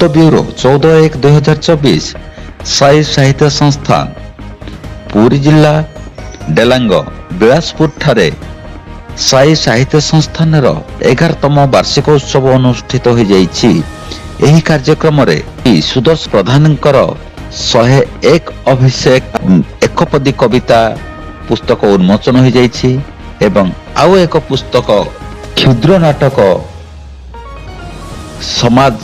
Photo bureau 14/1/2024 Sai ସାହିତ୍ୟ ସଂସ୍ଥାନ ପୁରୀ ଜିଲ୍ଲା ଡେଲାଙ୍ଗ ବିଳାସପୁର ଠାରେ ସାଇ ସାହିତ୍ୟ ସଂସ୍ଥାନର 11ତମ ବାର୍ଷିକ ଉତ୍ସବ ଅନୁଷ୍ଠିତ ହୋଇଯାଇଛି। ଏହି କାର୍ଯ୍ୟକ୍ରମରେ ସୁଦର୍ଶ ପ୍ରଧାନଙ୍କର 101 ଅଭିଷେକ ଏକପଦୀ କବିତା ପୁସ୍ତକ ଉନ୍ମୋଚନ ହୋଇଯାଇଛି ଏବଂ ଆଉ ଏକ ପୁସ୍ତକ କ୍ଷୁଦ୍ର ନାଟକ ସମାଜ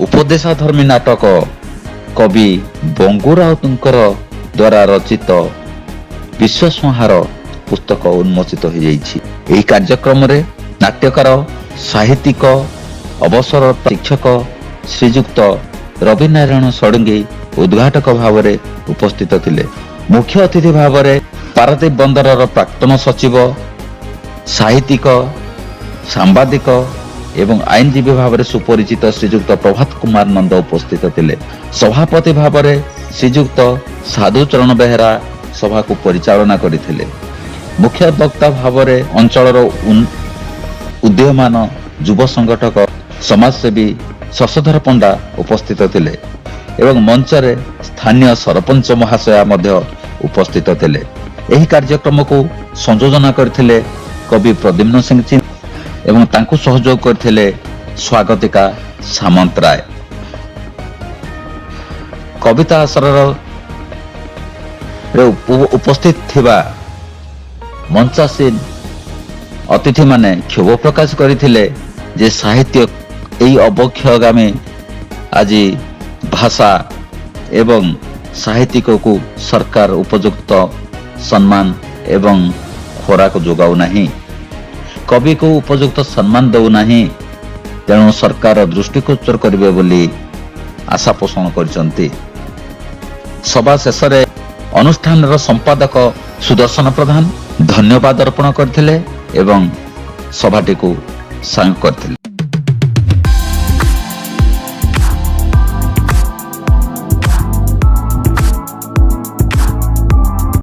ଉପଦେଶାଧର୍ମୀ ନାଟକ କବି ବଙ୍ଗୁ ରାଉତଙ୍କର ଦ୍ୱାରା ରଚିତ ବିଶ୍ୱସଂହାର ପୁସ୍ତକ ଉନ୍ମୋଚିତ ହୋଇଯାଇଛି। ଏହି କାର୍ଯ୍ୟକ୍ରମରେ ନାଟ୍ୟକାର ସାହିତ୍ୟିକ ଅବସରରତ ଶିକ୍ଷକ ଶ୍ରୀଯୁକ୍ତ ରବି ନାରାୟଣ ଷଡଙ୍ଗୀ ଉଦ୍ଘାଟକ ଭାବରେ ଉପସ୍ଥିତ ଥିଲେ। ମୁଖ୍ୟ ଅତିଥି ଭାବରେ ପାରାଦୀପ ବନ୍ଦରର ପ୍ରାକ୍ତନ ସଚିବ ସାହିତ୍ୟିକ ସାମ୍ବାଦିକ ଏବଂ ଆଇନଜୀବୀ ଭାବରେ ସୁପରିଚିତ ଶ୍ରୀଯୁକ୍ତ ପ୍ରଭାତ କୁମାର ନନ୍ଦ ଉପସ୍ଥିତ ଥିଲେ। ସଭାପତି ଭାବରେ ଶ୍ରୀଯୁକ୍ତ ସାଧୁଚରଣ ବେହେରା ସଭାକୁ ପରିଚାଳନା କରିଥିଲେ। ମୁଖ୍ୟ ବକ୍ତା ଭାବରେ ଅଞ୍ଚଳର ଉଦୀୟମାନ ଯୁବ ସଂଗଠକ ସମାଜସେବୀ ଶଶଧର ପଣ୍ଡା ଉପସ୍ଥିତ ଥିଲେ ଏବଂ ମଞ୍ଚରେ ସ୍ଥାନୀୟ ସରପଞ୍ଚ ମହାଶୟା ମଧ୍ୟ ଉପସ୍ଥିତ ଥିଲେ। ଏହି କାର୍ଯ୍ୟକ୍ରମକୁ ସଂଯୋଜନା କରିଥିଲେ କବି ପ୍ରଦ୍ୟୁମ୍ନ ସିଂ ଏବଂ ତାଙ୍କୁ ସହଯୋଗ କରିଥିଲେ ସ୍ୱାଗତିକା ସାମନ୍ତରାୟ। କବିତା ଆସରର ଉପସ୍ଥିତ ଥିବା ମଞ୍ଚାସୀନ ଅତିଥିମାନେ କ୍ଷୋଭ ପ୍ରକାଶ କରିଥିଲେ ଯେ ସାହିତ୍ୟ ଏହି ଅବକ୍ଷୟଗାମୀ ଆଜି ଭାଷା ଏବଂ ସାହିତ୍ୟିକକୁ ସରକାର ଉପଯୁକ୍ତ ସମ୍ମାନ ଏବଂ ଖୋରାକ ଯୋଗାଉ ନାହିଁ, କବିକୁ ଉପଯୁକ୍ତ ସମ୍ମାନ ଦେଉନାହିଁ। ତେଣୁ ସରକାର ଦୃଷ୍ଟିଗୋଚର କରିବେ ବୋଲି ଆଶା ପୋଷଣ କରିଛନ୍ତି। ସଭା ଶେଷରେ ଅନୁଷ୍ଠାନର ସମ୍ପାଦକ ସୁଦର୍ଶନ ପ୍ରଧାନ ଧନ୍ୟବାଦ ଅର୍ପଣ କରିଥିଲେ ଏବଂ ସଭାଟିକୁ ସାଙ୍ଗ କରିଥିଲେ।